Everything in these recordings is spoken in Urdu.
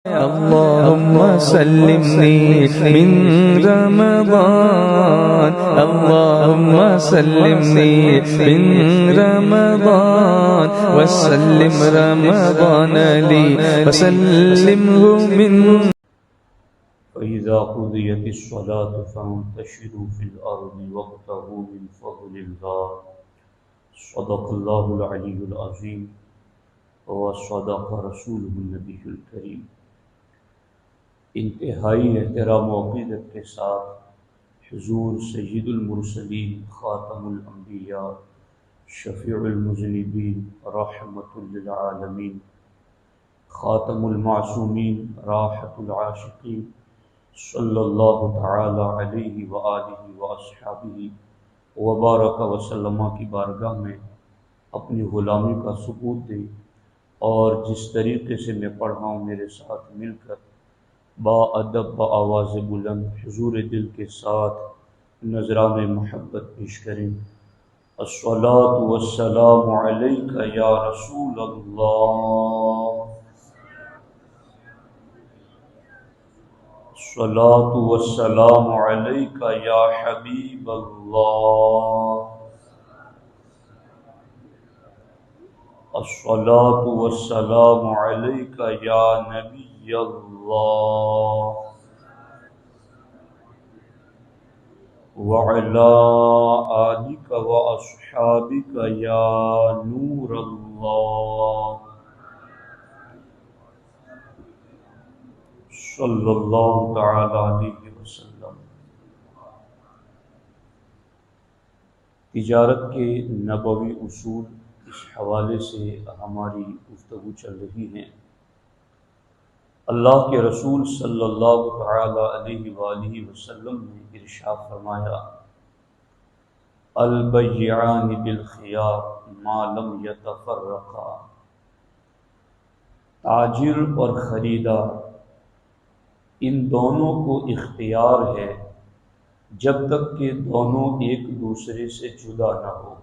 اللهم سلمني من رمضان، اللهم سلمني من رمضان، وسلم رمضان لي وسلمه من. فإذا قضيت الصلاة فانتشروا في الأرض وابتغوا من فضل الله. صدق الله العلي العظيم وصدق رسوله النبي الكريم. انتہائی احترام و عقیدت کے ساتھ حضور سید المرسلین، خاتم الانبیاء، شفیع المذنبین، رحمت للعالمین، خاتم المعصومین، راحت العاشقین، صلی اللہ تعالی علیہ وآلہ واصحابہ وبارک وسلم کی بارگاہ میں اپنی غلامی کا ثبوت دے، اور جس طریقے سے میں پڑھا ہوں میرے ساتھ مل کر با ادب با آواز بلند حضور دل کے ساتھ نذران محبت پیش کریں. الصلاۃ والسلام علیک یا رسول اللہ، الصلاۃ والسلام علیک یا حبیب اللہ، الصلاۃ والسلام علیک یا نبی اللہ، وعلی آلک واصحابک یا نور اللہ، صلی اللہ تعالی علیہ وسلم. تجارت کے نبوی اصول اس حوالے سے ہماری گفتگو چل رہی ہیں. اللہ کے رسول صلی اللہ تعالی علیہ وآلہ وسلم نے ارشاد فرمایا: البیعان بالخیار ما لم یتفرقا. تاجر اور خریدار ان دونوں کو اختیار ہے جب تک کہ دونوں ایک دوسرے سے جدا نہ ہو.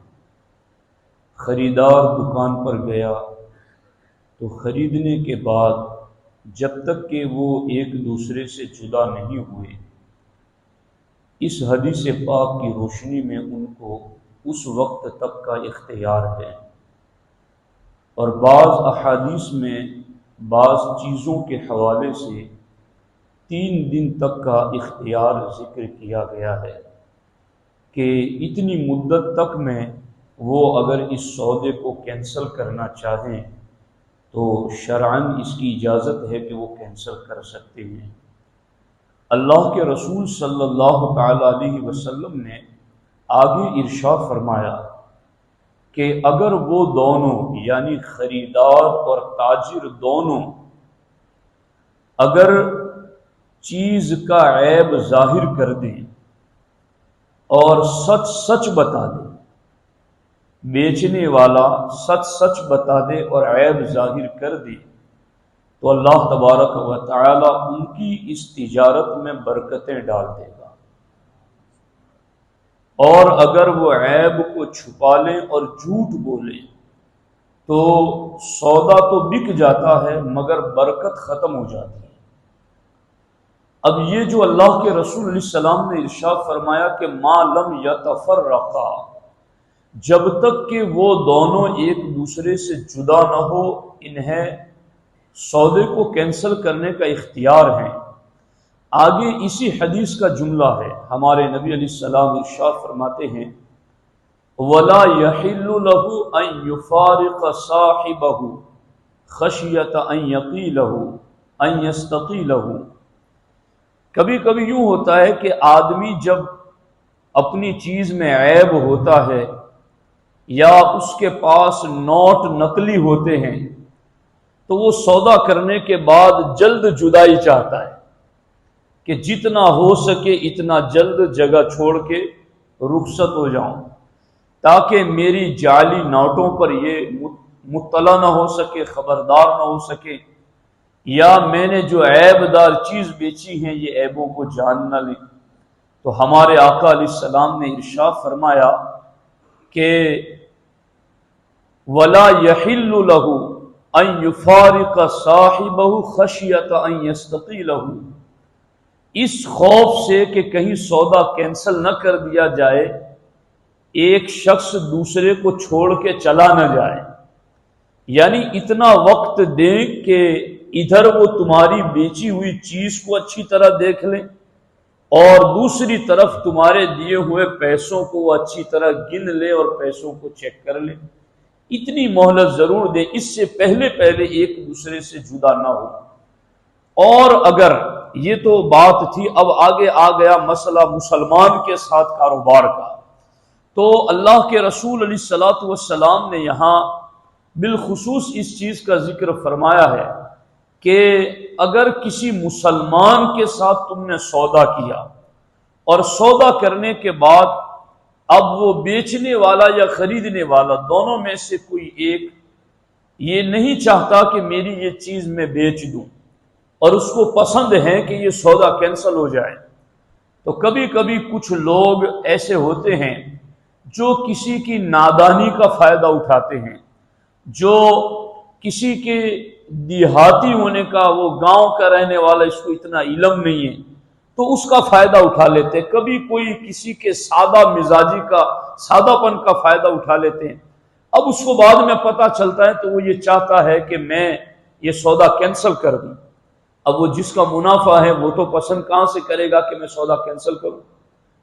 خریدار دکان پر گیا تو خریدنے کے بعد جب تک کہ وہ ایک دوسرے سے جدا نہیں ہوئے، اس حدیث پاک کی روشنی میں ان کو اس وقت تک کا اختیار ہے. اور بعض احادیث میں بعض چیزوں کے حوالے سے 3 دن تک کا اختیار ذکر کیا گیا ہے کہ اتنی مدت تک میں وہ اگر اس سودے کو کینسل کرنا چاہیں تو شرعاً اس کی اجازت ہے کہ وہ کینسل کر سکتے ہیں. اللہ کے رسول صلی اللہ تعالی علیہ وسلم نے آگے ارشاد فرمایا کہ اگر وہ دونوں یعنی خریدار اور تاجر دونوں اگر چیز کا عیب ظاہر کر دیں اور سچ سچ بتا دیں، بیچنے والا سچ سچ بتا دے اور عیب ظاہر کر دے، تو اللہ تبارک و تعالی ان کی اس تجارت میں برکتیں ڈال دے گا. اور اگر وہ عیب کو چھپا لیں اور جھوٹ بولیں تو سودا تو بک جاتا ہے مگر برکت ختم ہو جاتی ہے. اب یہ جو اللہ کے رسول علیہ السلام نے ارشاد فرمایا کہ ما لم یتفرقا، جب تک کہ وہ دونوں ایک دوسرے سے جدا نہ ہو انہیں سودے کو کینسل کرنے کا اختیار ہے. آگے اسی حدیث کا جملہ ہے. ہمارے نبی علیہ السلام ارشاد فرماتے ہیں: وَلَا يَحِلُّ لَهُ أَن يُفَارِقَ صَاحِبَهُ خَشْيَةَ أَن يَقِيلَهُ أَن يَسْتَقِيلَهُ. کبھی کبھی یوں ہوتا ہے کہ آدمی جب اپنی چیز میں عیب ہوتا ہے یا اس کے پاس نوٹ نقلی ہوتے ہیں تو وہ سودا کرنے کے بعد جلد جدائی چاہتا ہے کہ جتنا ہو سکے اتنا جلد جگہ چھوڑ کے رخصت ہو جاؤں تاکہ میری جعلی نوٹوں پر یہ مطلع نہ ہو سکے، خبردار نہ ہو سکے، یا میں نے جو عیب دار چیز بیچی ہیں یہ عیبوں کو جان نہ لیں. تو ہمارے آقا علیہ السلام نے ارشاد فرمایا کہ وَلَا يَحِلُّ لَهُ ان یفارق صاحبہ خشیۃ ان یستقیلہ، اس خوف سے کہ کہیں سودا کینسل نہ کر دیا جائے، ایک شخص دوسرے کو چھوڑ کے چلا نہ جائے، یعنی اتنا وقت دیں کہ ادھر وہ تمہاری بیچی ہوئی چیز کو اچھی طرح دیکھ لیں اور دوسری طرف تمہارے دیے ہوئے پیسوں کو وہ اچھی طرح گن لے اور پیسوں کو چیک کر لے، اتنی مہلت ضرور دیں، اس سے پہلے ایک دوسرے سے جدا نہ ہو۔ اور اگر یہ تو بات تھی، اب آگے آ گیا مسئلہ مسلمان کے ساتھ کاروبار کا، تو اللہ کے رسول علیہ الصلوۃ والسلام نے یہاں بالخصوص اس چیز کا ذکر فرمایا ہے کہ اگر کسی مسلمان کے ساتھ تم نے سودا کیا اور سودا کرنے کے بعد اب وہ بیچنے والا یا خریدنے والا دونوں میں سے کوئی ایک یہ نہیں چاہتا کہ میری یہ چیز میں بیچ دوں اور اس کو پسند ہے کہ یہ سودا کینسل ہو جائے، تو کبھی کبھی کچھ لوگ ایسے ہوتے ہیں جو کسی کی نادانی کا فائدہ اٹھاتے ہیں، جو کسی کے دیہاتی ہونے کا، وہ گاؤں کا رہنے والا، اس کو اتنا علم نہیں ہے تو اس کا فائدہ اٹھا لیتے، کبھی کوئی کسی کے سادہ مزاجی کا، سادہ پن کا فائدہ اٹھا لیتے ہیں۔ اب اس کو بعد میں پتہ چلتا ہے تو وہ یہ چاہتا ہے کہ میں یہ سودا کینسل کر دوں۔ اب وہ جس کا منافع ہے وہ تو پسند کہاں سے کرے گا کہ میں سودا کینسل کروں،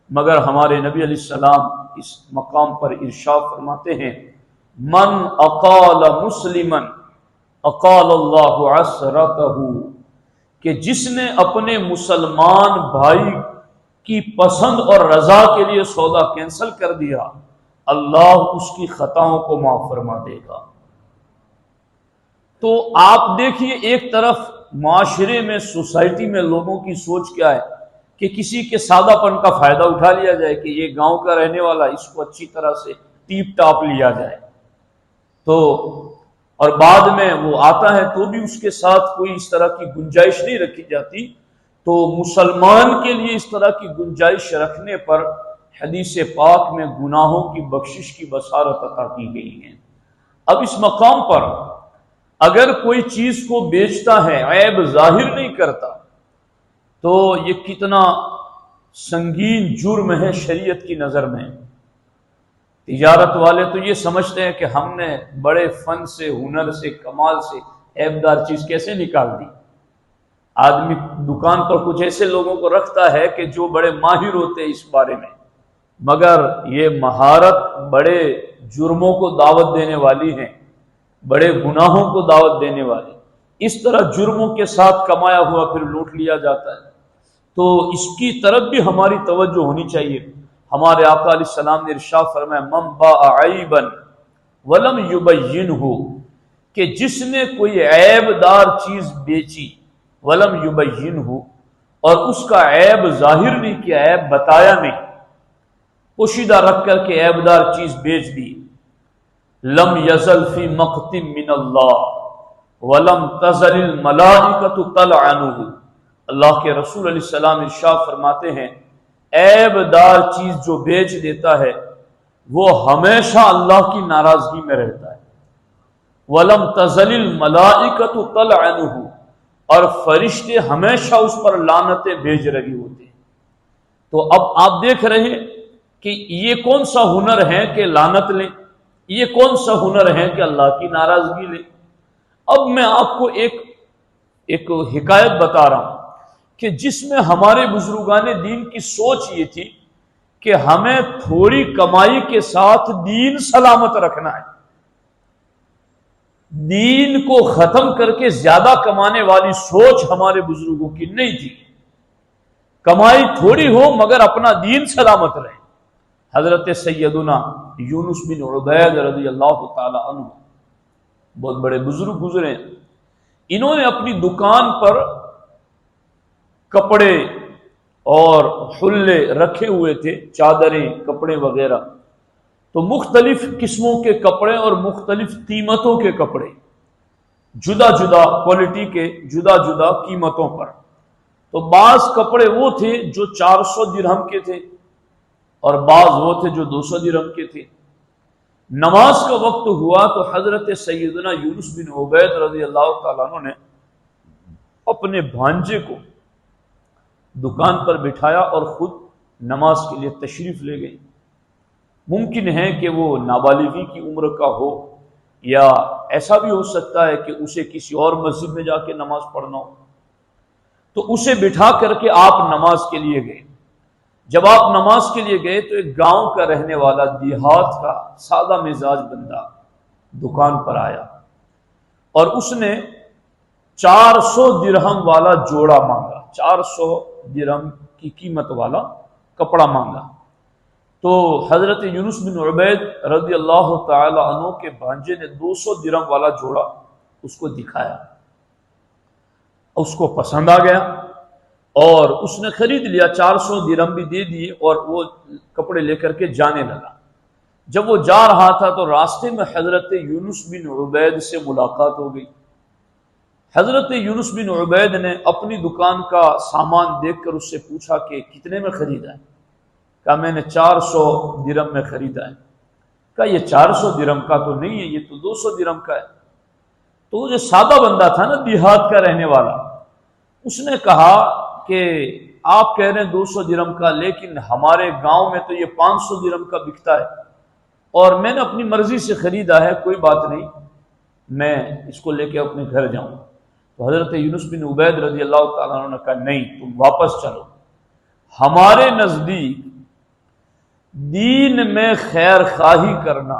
مگر ہمارے نبی علیہ السلام اس مقام پر ارشاد فرماتے ہیں، من اقال مسلما اقال اللہ عثرتہ، کہ جس نے اپنے مسلمان بھائی کی پسند اور رضا کے لیے سودا کینسل کر دیا، اللہ اس کی خطاؤں کو معاف فرما دے گا۔ تو آپ دیکھیے ایک طرف معاشرے میں، سوسائٹی میں لوگوں کی سوچ کیا ہے کہ کسی کے سادہ پن کا فائدہ اٹھا لیا جائے کہ یہ گاؤں کا رہنے والا، اس کو اچھی طرح سے ٹیپ ٹاپ لیا جائے، تو اور بعد میں وہ آتا ہے تو بھی اس کے ساتھ کوئی اس طرح کی گنجائش نہیں رکھی جاتی۔ تو مسلمان کے لیے اس طرح کی گنجائش رکھنے پر حدیث پاک میں گناہوں کی بخشش کی بشارت عطا کی گئی ہے۔ اب اس مقام پر اگر کوئی چیز کو بیچتا ہے، عیب ظاہر نہیں کرتا، تو یہ کتنا سنگین جرم ہے شریعت کی نظر میں۔ تجارت والے تو یہ سمجھتے ہیں کہ ہم نے بڑے فن سے، ہنر سے، کمال سے عیبدار چیز کیسے نکال دی۔ آدمی دکان پر کچھ ایسے لوگوں کو رکھتا ہے کہ جو بڑے ماہر ہوتے ہیں اس بارے میں، مگر یہ مہارت بڑے جرموں کو دعوت دینے والی ہے، بڑے گناہوں کو دعوت دینے والی۔ اس طرح جرموں کے ساتھ کمایا ہوا پھر لوٹ لیا جاتا ہے، تو اس کی طرف بھی ہماری توجہ ہونی چاہیے۔ ہمارے آقا علیہ السلام نے ارشاد فرمایا، من باع عیبا ولم یبینہ، کہ جس نے کوئی عیب دار چیز بیچی، ولم یبینہ، اور اس کا عیب ظاہر نہیں کیا، عیب بتایا نہیں، پوشیدہ رکھ کر کے عیب دار چیز بیچ دی، لم یزل فی مقت من اللہ ولم تزل الملائکۃ تلعنہ، اللہ کے رسول علیہ السلام ارشاد فرماتے ہیں، عیب دار چیز جو بیچ دیتا ہے وہ ہمیشہ اللہ کی ناراضگی میں رہتا ہے، وَلَمْ تَزَلِ الْمَلَائِكَةُ تَلْعَنُهُ، اور فرشتے ہمیشہ اس پر لعنتیں بھیج رہے ہوتے ہیں۔ تو اب آپ دیکھ رہے ہیں کہ یہ کون سا ہنر ہے کہ لعنت لیں، یہ کون سا ہنر ہے کہ اللہ کی ناراضگی لیں۔ اب میں آپ کو ایک حکایت بتا رہا ہوں کہ جس میں ہمارے بزرگان دین کی سوچ یہ تھی کہ ہمیں تھوڑی کمائی کے ساتھ دین سلامت رکھنا ہے، دین کو ختم کر کے زیادہ کمانے والی سوچ ہمارے بزرگوں کی نہیں تھی۔ کمائی تھوڑی ہو مگر اپنا دین سلامت رہے۔ حضرت سیدنا یونس بن عبید رضی اللہ تعالی عنہ، بہت بڑے بزرگ گزرے، انہوں نے اپنی دکان پر کپڑے اور حلے رکھے ہوئے تھے، چادریں، کپڑے وغیرہ، تو مختلف قسموں کے کپڑے اور مختلف قیمتوں کے کپڑے، جدا جدا کوالٹی کے، جدا جدا قیمتوں پر۔ تو بعض کپڑے وہ تھے جو 400 درہم کے تھے اور بعض وہ تھے جو 200 درہم کے تھے۔ نماز کا وقت ہوا تو حضرت سیدنا یونس بن عبید رضی اللہ تعالیٰ عنہ نے اپنے بھانجے کو دکان پر بٹھایا اور خود نماز کے لیے تشریف لے گئے۔ ممکن ہے کہ وہ نابالغی کی عمر کا ہو، یا ایسا بھی ہو سکتا ہے کہ اسے کسی اور مسجد میں جا کے نماز پڑھنا ہو، تو اسے بٹھا کر کے آپ نماز کے لیے گئے۔ جب آپ نماز کے لیے گئے تو ایک گاؤں کا رہنے والا، دیہات کا سادہ مزاج بندہ دکان پر آیا اور اس نے 400 درہم والا جوڑا مانگا، 400 درہم کی قیمت والا کپڑا مانگا۔ تو حضرت یونس بن عبید رضی اللہ تعالی عنہ کے بھانجے نے 200 درہم والا جوڑا اس کو دکھایا، اس کو پسند آ گیا اور اس نے خرید لیا، 400 درہم بھی دے دیے اور وہ کپڑے لے کر کے جانے لگا۔ جب وہ جا رہا تھا تو راستے میں حضرت یونس بن عبید سے ملاقات ہو گئی۔ حضرت یونس بن عبید نے اپنی دکان کا سامان دیکھ کر اس سے پوچھا کہ کتنے میں خریدا ہے؟ کہا میں نے 400 درہم میں خریدا ہے۔ کہا یہ 400 درہم کا تو نہیں ہے، یہ تو 200 درہم کا ہے۔ تو وہ جو سادہ بندہ تھا نا، دیہات کا رہنے والا، اس نے کہا کہ آپ کہہ رہے ہیں 200 درہم کا، لیکن ہمارے گاؤں میں تو یہ 500 درہم کا بکتا ہے اور میں نے اپنی مرضی سے خریدا ہے، کوئی بات نہیں، میں اس کو لے کے اپنے گھر جاؤں۔ تو حضرت یونس بن عبید رضی اللہ تعالیٰ عنہ نے کہا نہیں، تم واپس چلو، ہمارے نزدیک دین میں خیر خواہی کرنا،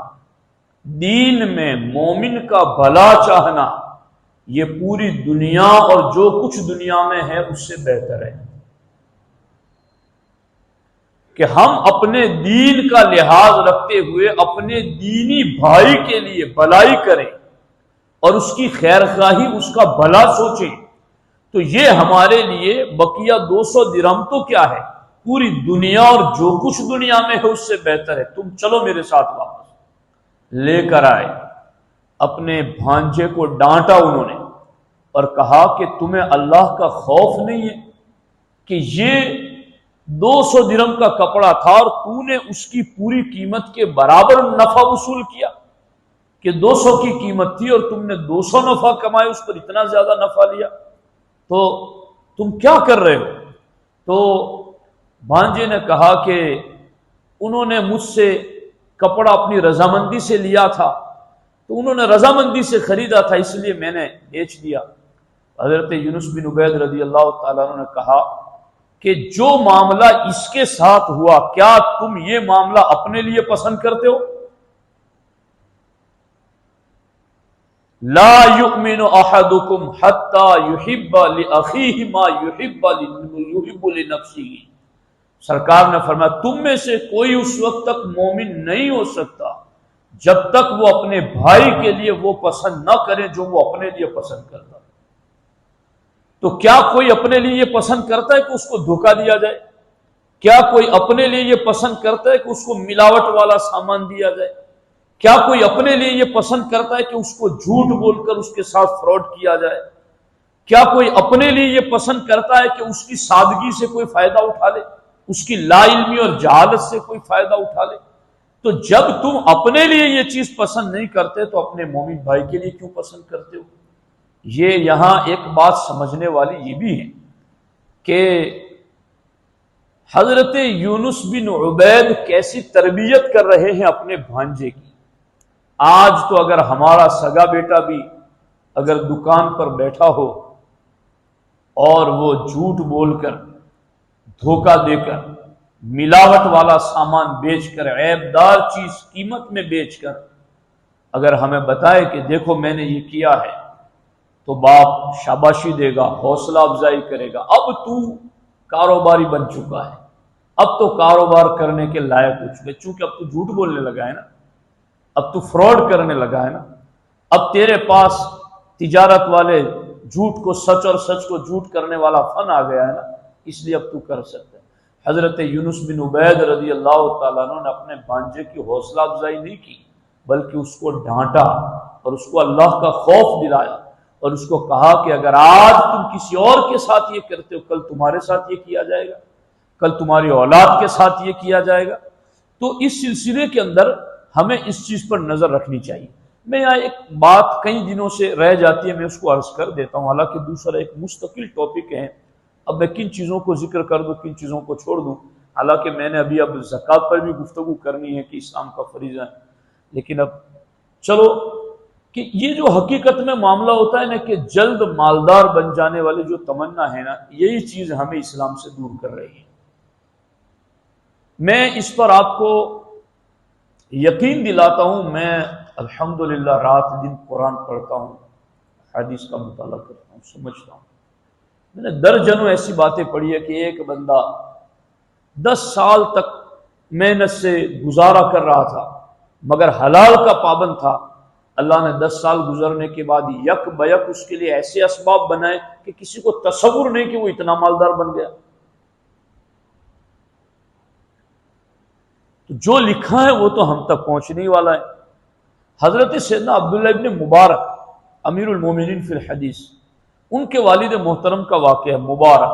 دین میں مومن کا بھلا چاہنا، یہ پوری دنیا اور جو کچھ دنیا میں ہے اس سے بہتر ہے کہ ہم اپنے دین کا لحاظ رکھتے ہوئے اپنے دینی بھائی کے لیے بھلائی کریں اور اس کی خیر خواہی، اس کا بھلا سوچیں۔ تو یہ ہمارے لیے بقیہ 200 درہم تو کیا ہے، پوری دنیا اور جو کچھ دنیا میں ہے اس سے بہتر ہے، تم چلو میرے ساتھ واپس۔ لے کر آئے، اپنے بھانجے کو ڈانٹا انہوں نے اور کہا کہ تمہیں اللہ کا خوف نہیں ہے کہ یہ 200 درہم کا کپڑا تھا اور تو نے اس کی پوری قیمت کے برابر نفع وصول کیا، کہ 200 کی قیمت تھی اور تم نے 200 نفع کمائے، اس پر اتنا زیادہ نفع لیا، تو تم کیا کر رہے ہو؟ تو بھانجے نے کہا کہ انہوں نے مجھ سے کپڑا اپنی رضامندی سے لیا تھا، تو انہوں نے رضامندی سے خریدا تھا، اس لیے میں نے بیچ دیا۔ حضرت یونس بن عبید رضی اللہ تعالیٰ عنہ نے کہا کہ جو معاملہ اس کے ساتھ ہوا، کیا تم یہ معاملہ اپنے لیے پسند کرتے ہو؟ لا یؤمن احدکم حتی یحب لاخیہ ما یحب لنفسہ۔ سرکار نے فرمایا تم میں سے کوئی اس وقت تک مومن نہیں ہو سکتا جب تک وہ اپنے بھائی کے لیے وہ پسند نہ کرے جو وہ اپنے لیے پسند کرتا۔ تو کیا کوئی اپنے لیے یہ پسند کرتا ہے کہ اس کو دھوکہ دیا جائے؟ کیا کوئی اپنے لیے یہ پسند کرتا ہے کہ اس کو ملاوٹ والا سامان دیا جائے؟ کیا کوئی اپنے لیے یہ پسند کرتا ہے کہ اس کو جھوٹ بول کر اس کے ساتھ فراڈ کیا جائے؟ کیا کوئی اپنے لیے یہ پسند کرتا ہے کہ اس کی سادگی سے کوئی فائدہ اٹھا لے، اس کی لا علمی اور جہالت سے کوئی فائدہ اٹھا لے؟ تو جب تم اپنے لیے یہ چیز پسند نہیں کرتے تو اپنے مومن بھائی کے لیے کیوں پسند کرتے ہو؟ یہ یہاں ایک بات سمجھنے والی یہ بھی ہے کہ حضرت یونس بن عبید کیسی تربیت کر رہے ہیں اپنے بھانجے کی۔ آج تو اگر ہمارا سگا بیٹا بھی اگر دکان پر بیٹھا ہو اور وہ جھوٹ بول کر، دھوکہ دے کر، ملاوٹ والا سامان بیچ کر، عیب دار چیز قیمت میں بیچ کر اگر ہمیں بتائے کہ دیکھو میں نے یہ کیا ہے، تو باپ شاباشی دے گا، حوصلہ افزائی کرے گا، اب تو کاروباری بن چکا ہے، اب تو کاروبار کرنے کے لائق ہو چکے، چونکہ اب تو جھوٹ بولنے لگا ہے نا، اب تو فراڈ کرنے لگا ہے نا، اب تیرے پاس تجارت والے جھوٹ کو سچ اور سچ کو جھوٹ کرنے والا فن آ گیا ہے نا، اس لیے اب تو کر سکتا ہے۔ حضرت یونس بن عبید رضی اللہ تعالیٰ عنہ نے اپنے بھانجے کی حوصلہ افزائی نہیں کی، بلکہ اس کو ڈانٹا اور اس کو اللہ کا خوف دلایا اور اس کو کہا کہ اگر آج تم کسی اور کے ساتھ یہ کرتے ہو، کل تمہارے ساتھ یہ کیا جائے گا، کل تمہاری اولاد کے ساتھ یہ کیا جائے گا۔ تو اس سلسلے کے اندر ہمیں اس چیز پر نظر رکھنی چاہیے۔ میں یہاں ایک بات کئی دنوں سے رہ جاتی ہے، میں اس کو عرض کر دیتا ہوں، حالانکہ دوسرا ایک مستقل ٹاپک ہے۔ اب میں کن چیزوں کو ذکر کر دوں، کن چیزوں کو چھوڑ دوں، حالانکہ میں نے اب زکوٰۃ پر بھی گفتگو کرنی ہے کہ اسلام کا فریضہ ہے، لیکن اب چلو کہ یہ جو حقیقت میں معاملہ ہوتا ہے نا کہ جلد مالدار بن جانے والے جو تمنا ہے نا، یہی چیز ہمیں اسلام سے دور کر رہی ہے۔ میں اس پر آپ کو یقین دلاتا ہوں، میں الحمدللہ رات دن قرآن پڑھتا ہوں، حدیث کا مطالعہ کرتا ہوں، سمجھتا ہوں۔ میں نے درجنوں ایسی باتیں پڑھی ہے کہ ایک بندہ 10 سال تک محنت سے گزارا کر رہا تھا مگر حلال کا پابند تھا، اللہ نے 10 سال گزرنے کے بعد یک بیک اس کے لیے ایسے اسباب بنائے کہ کسی کو تصور نہیں کہ وہ اتنا مالدار بن گیا۔ تو جو لکھا ہے وہ تو ہم تک پہنچنے ہی والا ہے۔ حضرت سیدنا عبداللہ ابن مبارک امیر المومنین فی الحدیث، ان کے والد محترم کا واقعہ ہے مبارک۔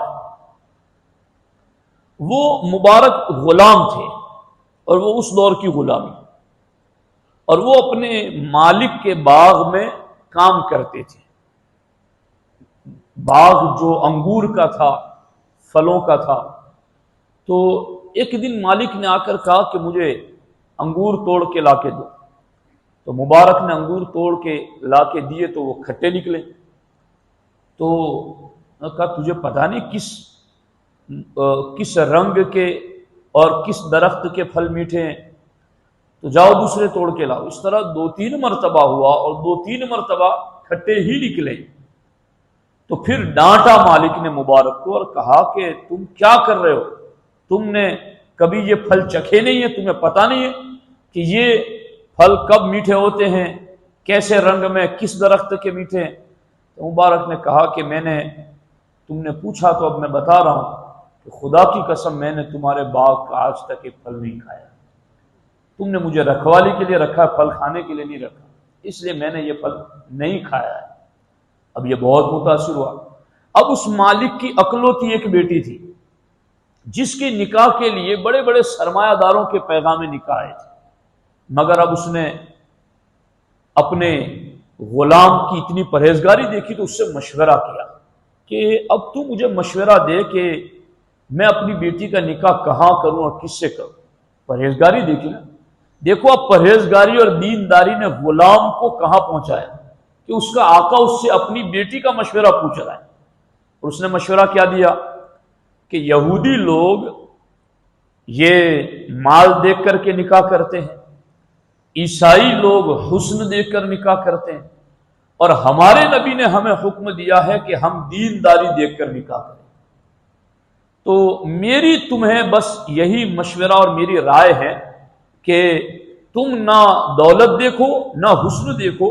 وہ مبارک غلام تھے اور وہ اس دور کی غلامی، اور وہ اپنے مالک کے باغ میں کام کرتے تھے۔ باغ جو انگور کا تھا، پھلوں کا تھا، تو ایک دن مالک نے آ کر کہا کہ مجھے انگور توڑ کے لا کے دو، تو مبارک نے انگور توڑ کے لا کے دیے تو وہ کھٹے نکلے۔ تو کہا تجھے پتہ نہیں کس رنگ کے اور کس درخت کے پھل میٹھے ہیں، تو جاؤ دوسرے توڑ کے لاؤ۔ اس طرح 2-3 مرتبہ ہوا اور 2-3 مرتبہ کھٹے ہی نکلے۔ تو پھر ڈانٹا مالک نے مبارک کو اور کہا کہ تم کیا کر رہے ہو، تم نے کبھی یہ پھل چکھے نہیں ہیں، تمہیں پتہ نہیں ہے کہ یہ پھل کب میٹھے ہوتے ہیں، کیسے رنگ میں، کس درخت کے میٹھے ہیں۔ تو مبارک نے کہا کہ تم نے پوچھا تو اب میں بتا رہا ہوں کہ خدا کی قسم میں نے تمہارے باغ کا آج تک ایک پھل نہیں کھایا، تم نے مجھے رکھوالی کے لیے رکھا، پھل کھانے کے لیے نہیں رکھا، اس لیے میں نے یہ پھل نہیں کھایا ہے۔ اب یہ بہت متاثر ہوا۔ اب اس مالک کی اکلوتی ایک بیٹی تھی جس کے نکاح کے لیے بڑے بڑے سرمایہ داروں کے پیغام نکاح آئے تھے، مگر اب اس نے اپنے غلام کی اتنی پرہیزگاری دیکھی تو اس سے مشورہ کیا کہ اب تو مجھے مشورہ دے کہ میں اپنی بیٹی کا نکاح کہاں کروں اور کس سے کروں۔ پرہیزگاری دیکھی نا، دیکھو اب پرہیزگاری اور دینداری نے غلام کو کہاں پہنچایا کہ اس کا آقا اس سے اپنی بیٹی کا مشورہ پوچھ رہا ہے۔ اور اس نے مشورہ کیا دیا کہ یہودی لوگ یہ مال دیکھ کر کے نکاح کرتے ہیں، عیسائی لوگ حسن دیکھ کر نکاح کرتے ہیں، اور ہمارے نبی نے ہمیں حکم دیا ہے کہ ہم دینداری دیکھ کر نکاح کریں۔ تو میری تمہیں بس یہی مشورہ اور میری رائے ہے کہ تم نہ دولت دیکھو نہ حسن دیکھو،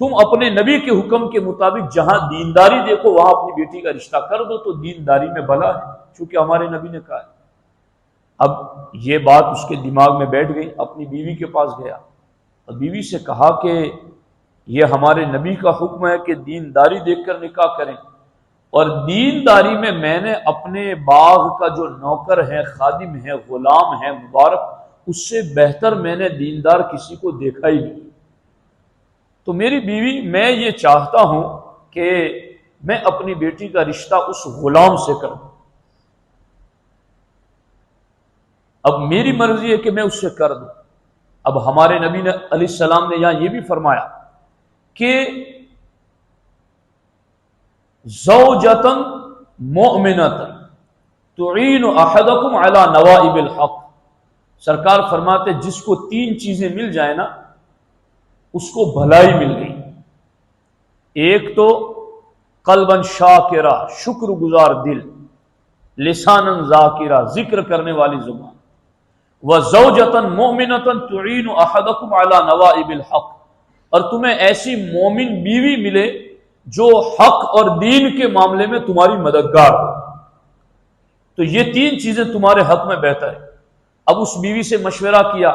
تم اپنے نبی کے حکم کے مطابق جہاں دینداری دیکھو وہاں اپنی بیٹی کا رشتہ کر دو، تو دینداری میں بھلا ہے، چونکہ ہمارے نبی نے کہا ہے۔ اب یہ بات اس کے دماغ میں بیٹھ گئی، اپنی بیوی کے پاس گیا اور بیوی سے کہا کہ یہ ہمارے نبی کا حکم ہے کہ دینداری دیکھ کر نکاح کریں، اور دینداری میں نے اپنے باغ کا جو نوکر ہے، خادم ہے، غلام ہے مبارک، اس سے بہتر میں نے دیندار کسی کو دیکھا ہی نہیں۔ تو میری بیوی، میں یہ چاہتا ہوں کہ میں اپنی بیٹی کا رشتہ اس غلام سے کروں، اب میری مرضی ہے کہ میں اس سے کر دوں۔ اب ہمارے نبی علیہ السلام نے یہاں یہ بھی فرمایا کہ زوجتن مؤمنتن تعین احدکم علی نوائب الحق، سرکار فرماتے جس کو 3 چیزیں مل جائیں نا اس کو بھلائی مل گئی۔ ایک تو قلبا شاکرہ، شکر گزار دل، لسانا ذاکرہ، ذکر کرنے والی زبان، وزوجتن مؤمنتن تعین احدکم علی نوائب الحق، اور تمہیں ایسی مومن بیوی ملے جو حق اور دین کے معاملے میں تمہاری مددگار ہو۔ تو یہ 3 چیزیں تمہارے حق میں بہتر ہے۔ اب اس بیوی سے مشورہ کیا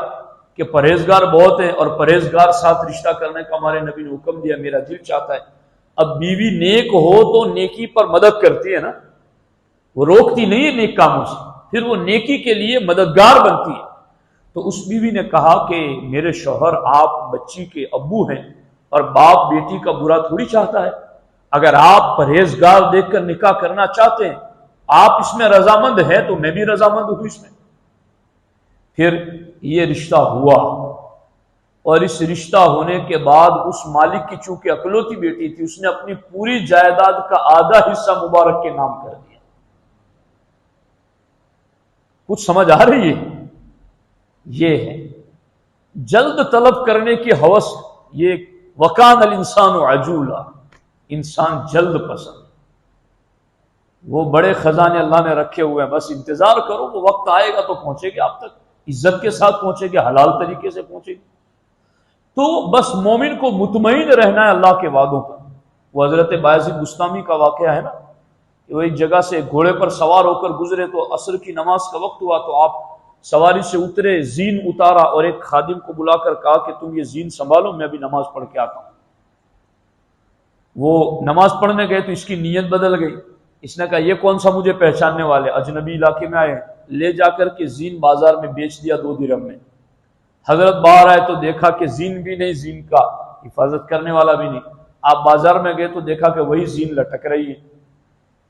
کہ پرہیزگار بہت ہیں اور پرہیزگار ساتھ رشتہ کرنے کا ہمارے نبی نے حکم دیا، میرا دل چاہتا ہے۔ اب بیوی نیک ہو تو نیکی پر مدد کرتی ہے نا، وہ روکتی نہیں ہے نیک کاموں سے، پھر وہ نیکی کے لیے مددگار بنتی ہے۔ تو اس بیوی نے کہا کہ میرے شوہر آپ بچی کے ابو ہیں اور باپ بیٹی کا برا تھوڑی چاہتا ہے، اگر آپ پرہیزگار دیکھ کر نکاح کرنا چاہتے ہیں، آپ اس میں رضامند ہیں تو میں بھی رضامند ہوں اس میں۔ پھر یہ رشتہ ہوا، اور اس رشتہ ہونے کے بعد اس مالک کی چونکہ اکلوتی بیٹی تھی، اس نے اپنی پوری جائیداد کا آدھا حصہ مبارک کے نام کر دیا۔ کچھ سمجھ آ رہی ہے؟ یہ ہے جلد طلب کرنے کی ہوس، یہ وکان الانسان عجولا، انسان جلد پسند۔ وہ بڑے خزانے اللہ نے رکھے ہوئے ہیں، بس انتظار کرو، وہ وقت آئے گا تو پہنچے گی آپ تک، عزت کے ساتھ پہنچے گی، حلال طریقے سے پہنچے گی۔ تو بس مومن کو مطمئن رہنا ہے اللہ کے وعدوں پر۔ وہ حضرت بایزید بستامی کا واقعہ ہے نا، کہ وہ ایک جگہ سے گھوڑے پر سوار ہو کر گزرے تو عصر کی نماز کا وقت ہوا، تو آپ سواری سے اترے، زین اتارا اور ایک خادم کو بلا کر کہا کہ تم یہ زین سنبھالو، میں ابھی نماز پڑھ کے آتا ہوں۔ وہ نماز پڑھنے گئے تو اس کی نیت بدل گئی، اس نے کہا یہ کون سا مجھے پہچاننے والے، اجنبی علاقے میں آئے، لے جا کر کے زین بازار میں بیچ دیا 2 درہم میں۔ حضرت باہر آئے تو دیکھا کہ زین بھی نہیں، زین کا حفاظت کرنے والا بھی نہیں۔ آپ بازار میں گئے تو دیکھا کہ وہی زین لٹک رہی ہے۔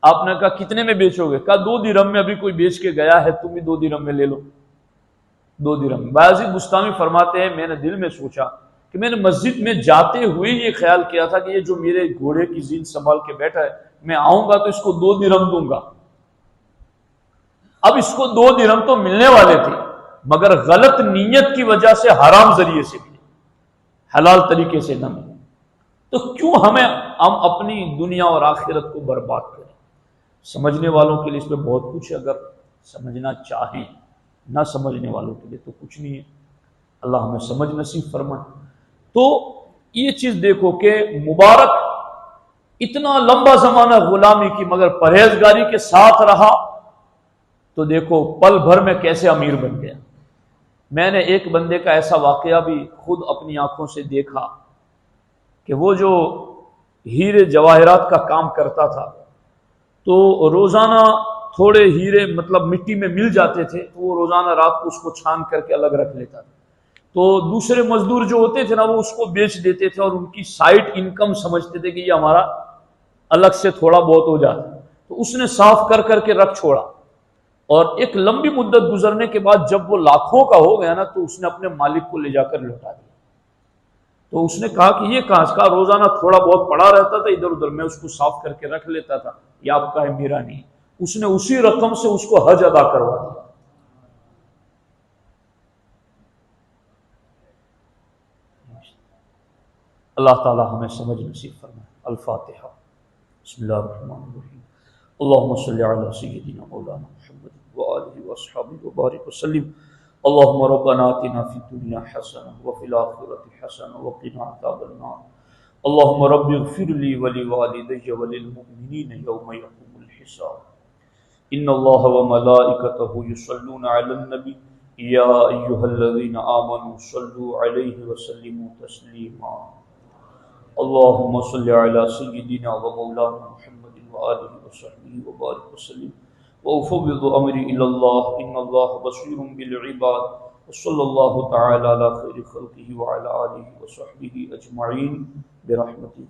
آپ نے کہا کتنے میں بیچو گے؟ کہا 2 درہم میں، ابھی کوئی بیچ کے گیا ہے، تم بھی 2 درہم میں لے لو۔ 2 درہم۔ بایزید بستامی فرماتے ہیں میں نے دل میں سوچا کہ میں نے مسجد میں جاتے ہوئے یہ خیال کیا تھا کہ یہ جو میرے گھوڑے کی زین سنبھال کے بیٹھا ہے، میں آؤں گا تو اس کو 2 درہم دوں گا۔ اب اس کو 2 درہم تو ملنے والے تھے، مگر غلط نیت کی وجہ سے حرام ذریعے سے ملے، حلال طریقے سے نہ ملے۔ تو کیوں ہم اپنی دنیا اور آخرت کو برباد کریں؟ سمجھنے والوں کے لیے اس میں بہت کچھ ہے، اگر سمجھنا چاہیں، نہ سمجھنے والوں کے لیے تو کچھ نہیں ہے۔ اللہ ہمیں سمجھ نصیب فرمائے۔ تو یہ چیز دیکھو کہ مبارک اتنا لمبا زمانہ غلامی کی، مگر پرہیزگاری کے ساتھ رہا تو دیکھو پل بھر میں کیسے امیر بن گیا۔ میں نے ایک بندے کا ایسا واقعہ بھی خود اپنی آنکھوں سے دیکھا کہ وہ جو ہیرے جواہرات کا کام کرتا تھا، تو روزانہ تھوڑے ہیرے مطلب مٹی میں مل جاتے تھے، تو وہ روزانہ رات کو اس کو چھان کر کے الگ رکھ لیتا تھا۔ تو دوسرے مزدور جو ہوتے تھے نا، وہ اس کو بیچ دیتے تھے، اور ان کی سائٹ انکم سمجھتے تھے کہ یہ ہمارا الگ سے تھوڑا بہت ہو جاتا۔ تو اس نے صاف کر کر کے رکھ چھوڑا، اور ایک لمبی مدت گزرنے کے بعد جب وہ لاکھوں کا ہو گیا نا، تو اس نے اپنے مالک کو لے جا کر لوٹا دیا۔ تو اس نے کہا کہ یہ کہاں کا روزانہ تھوڑا بہت پڑا رہتا تھا ادھر ادھر، میں اس کو صاف کر کے رکھ لیتا تھا، یہ آپ کا ہے میرا نہیں۔ اس نے اسی رقم سے اس کو حج ادا کروا دیا۔ اللہ تعالی ہمیں سمجھ نصیب فرمائے۔ الفاتحہ۔ بسم اللہ الرحمن الرحیم۔ اللہم صلی علی سیدنا مولانا محمد وآلہ وصحبہ وبارک وسلم۔ اللہم ربنا آتنا فی الدنیا حسنہ وفی الآخرۃ حسنہ وقنا عذاب النار۔ اللہم رب اغفر لی ولوالدی وللمؤمنین یوم یقوم الحساب۔ ان اللہ وملائکتہ یصلون علی النبی یا ایہا الذین آمنوا صلوا علیہ وسلموا تسلیما۔ اللہم صلی علی سیدنا ومولانا محمد وآلہ وصحبہ وبارک وسلم۔ وأفوض أمري إلى الله إن الله بصير بالعباد وصلى الله تعالى على خير خلقه وعلى آله وصحبه أجمعين برحمته.